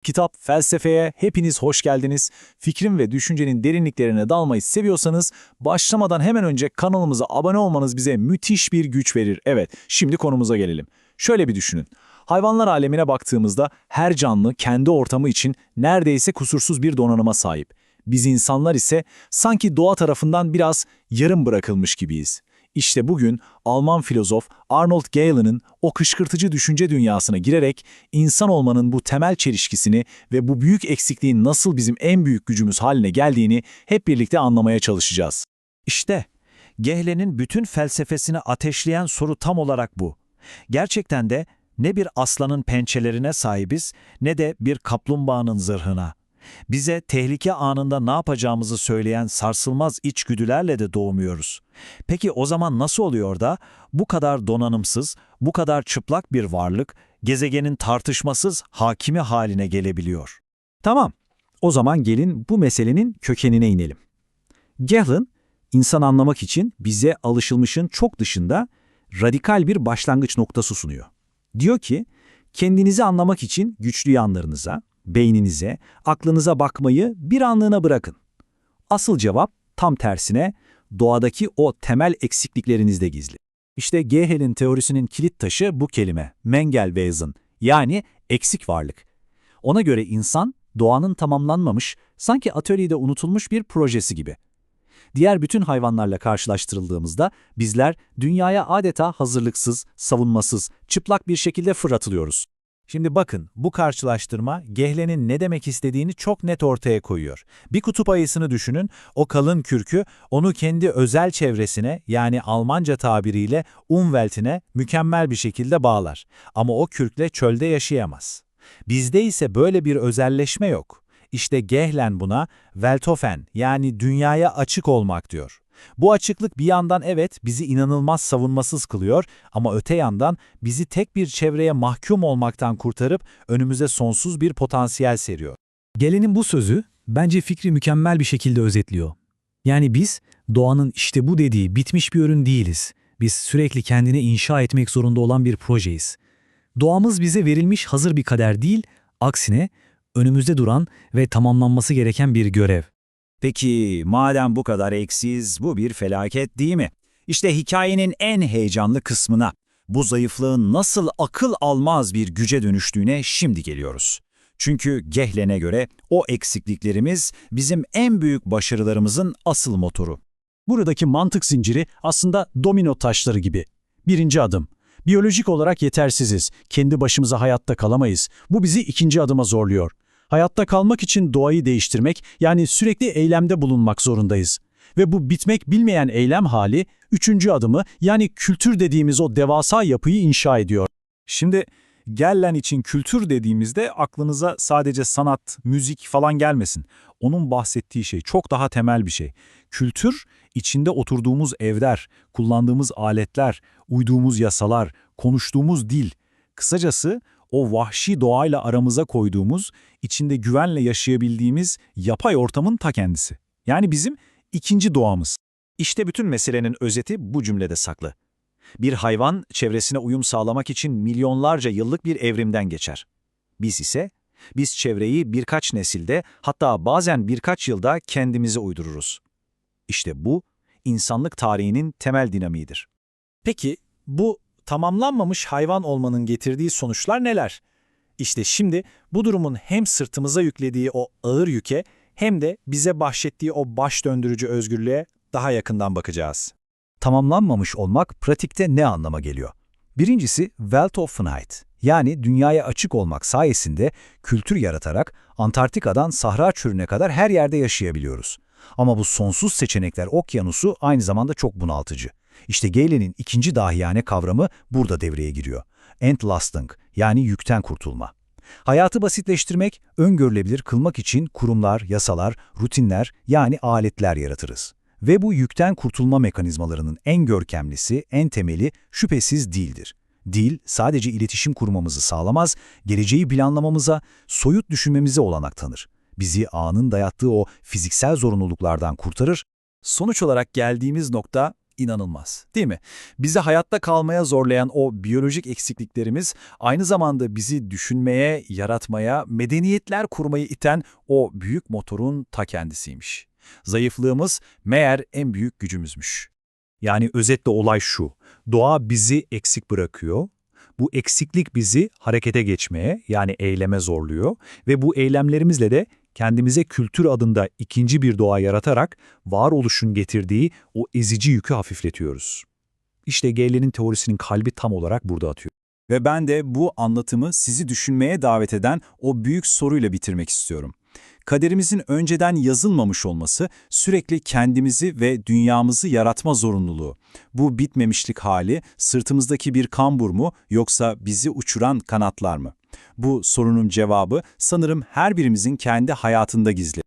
Kitap, felsefeye hepiniz hoş geldiniz. Fikrin ve düşüncenin derinliklerine dalmayı seviyorsanız başlamadan hemen önce kanalımıza abone olmanız bize müthiş bir güç verir. Evet, şimdi konumuza gelelim. Şöyle bir düşünün. Hayvanlar alemine baktığımızda her canlı kendi ortamı için neredeyse kusursuz bir donanıma sahip. Biz insanlar ise sanki doğa tarafından biraz yarım bırakılmış gibiyiz. İşte bugün Alman filozof Arnold Galen'ın o kışkırtıcı düşünce dünyasına girerek insan olmanın bu temel çelişkisini ve bu büyük eksikliğin nasıl bizim en büyük gücümüz haline geldiğini hep birlikte anlamaya çalışacağız. İşte Gehle'nin bütün felsefesini ateşleyen soru tam olarak bu. Gerçekten de ne bir aslanın pençelerine sahibiz ne de bir kaplumbağanın zırhına. Bize tehlike anında ne yapacağımızı söyleyen sarsılmaz içgüdülerle de doğmuyoruz. Peki o zaman nasıl oluyor da bu kadar donanımsız, bu kadar çıplak bir varlık gezegenin tartışmasız hakimi haline gelebiliyor? Tamam, o zaman gelin bu meselenin kökenine inelim. Gehlen, insan anlamak için bize alışılmışın çok dışında radikal bir başlangıç noktası sunuyor. Diyor ki, kendinizi anlamak için güçlü yanlarınıza, beyninize, aklınıza bakmayı bir anlığına bırakın. Asıl cevap tam tersine doğadaki o temel eksikliklerinizde gizli. İşte Gehl'in teorisinin kilit taşı bu kelime, Mengelwesen, yani eksik varlık. Ona göre insan, doğanın tamamlanmamış, sanki atölyede unutulmuş bir projesi gibi. Diğer bütün hayvanlarla karşılaştırıldığımızda bizler dünyaya adeta hazırlıksız, savunmasız, çıplak bir şekilde fırlatılıyoruz. Şimdi bakın, bu karşılaştırma Gehle'nin ne demek istediğini çok net ortaya koyuyor. Bir kutup ayısını düşünün, o kalın kürkü onu kendi özel çevresine, yani Almanca tabiriyle Umwelt'ine mükemmel bir şekilde bağlar. Ama o kürkle çölde yaşayamaz. Bizde ise böyle bir özelleşme yok. İşte Gehlen buna Weltoffen, yani dünyaya açık olmak diyor. Bu açıklık bir yandan evet bizi inanılmaz savunmasız kılıyor ama öte yandan bizi tek bir çevreye mahkum olmaktan kurtarıp önümüze sonsuz bir potansiyel seriyor. Gelen'in bu sözü bence fikri mükemmel bir şekilde özetliyor. Yani biz doğanın işte bu dediği bitmiş bir ürün değiliz. Biz sürekli kendini inşa etmek zorunda olan bir projeyiz. Doğamız bize verilmiş hazır bir kader değil, aksine önümüzde duran ve tamamlanması gereken bir görev. Peki madem bu kadar eksiz, bu bir felaket değil mi? İşte hikayenin en heyecanlı kısmına, bu zayıflığın nasıl akıl almaz bir güce dönüştüğüne şimdi geliyoruz. Çünkü Gehlen'e göre o eksikliklerimiz bizim en büyük başarılarımızın asıl motoru. Buradaki mantık zinciri aslında domino taşları gibi. Birinci adım. Biyolojik olarak yetersiziz. Kendi başımıza hayatta kalamayız. Bu bizi ikinci adıma zorluyor. Hayatta kalmak için doğayı değiştirmek, yani sürekli eylemde bulunmak zorundayız. Ve bu bitmek bilmeyen eylem hali, üçüncü adımı, yani kültür dediğimiz o devasa yapıyı inşa ediyor. Şimdi Gehlen için kültür dediğimizde aklınıza sadece sanat, müzik falan gelmesin. Onun bahsettiği şey çok daha temel bir şey. Kültür, içinde oturduğumuz evler, kullandığımız aletler, uyduğumuz yasalar, konuştuğumuz dil. Kısacası o vahşi doğayla aramıza koyduğumuz, içinde güvenle yaşayabildiğimiz yapay ortamın ta kendisi. Yani bizim ikinci doğamız. İşte bütün meselenin özeti bu cümlede saklı. Bir hayvan çevresine uyum sağlamak için milyonlarca yıllık bir evrimden geçer. Biz çevreyi birkaç nesilde, hatta bazen birkaç yılda kendimize uydururuz. İşte bu, insanlık tarihinin temel dinamiğidir. Peki, bu tamamlanmamış hayvan olmanın getirdiği sonuçlar neler? İşte şimdi bu durumun hem sırtımıza yüklediği o ağır yüke hem de bize bahşettiği o baş döndürücü özgürlüğe daha yakından bakacağız. Tamamlanmamış olmak pratikte ne anlama geliyor? Birincisi Weltoffenheit, yani dünyaya açık olmak sayesinde kültür yaratarak Antarktika'dan Sahra Çölü'ne kadar her yerde yaşayabiliyoruz. Ama bu sonsuz seçenekler okyanusu aynı zamanda çok bunaltıcı. İşte Gehlen'in ikinci dahiyane kavramı burada devreye giriyor. Entlastung, yani yükten kurtulma. Hayatı basitleştirmek, öngörülebilir kılmak için kurumlar, yasalar, rutinler, yani aletler yaratırız. Ve bu yükten kurtulma mekanizmalarının en görkemlisi, en temeli şüphesiz dildir. Dil sadece iletişim kurmamızı sağlamaz, geleceği planlamamıza, soyut düşünmemize olanak tanır. Bizi anın dayattığı o fiziksel zorunluluklardan kurtarır. Sonuç olarak geldiğimiz nokta, İnanılmaz, değil mi? Bizi hayatta kalmaya zorlayan o biyolojik eksikliklerimiz aynı zamanda bizi düşünmeye, yaratmaya, medeniyetler kurmayı iten o büyük motorun ta kendisiymiş. Zayıflığımız meğer en büyük gücümüzmüş. Yani özetle olay şu: doğa bizi eksik bırakıyor. Bu eksiklik bizi harekete geçmeye, yani eyleme zorluyor ve bu eylemlerimizle de kendimize kültür adında ikinci bir doğa yaratarak varoluşun getirdiği o ezici yükü hafifletiyoruz. İşte Galen'in teorisinin kalbi tam olarak burada atıyor. Ve ben de bu anlatımı sizi düşünmeye davet eden o büyük soruyla bitirmek istiyorum. Kaderimizin önceden yazılmamış olması, sürekli kendimizi ve dünyamızı yaratma zorunluluğu. Bu bitmemişlik hali sırtımızdaki bir kambur mu, yoksa bizi uçuran kanatlar mı? Bu sorunun cevabı sanırım her birimizin kendi hayatında gizli.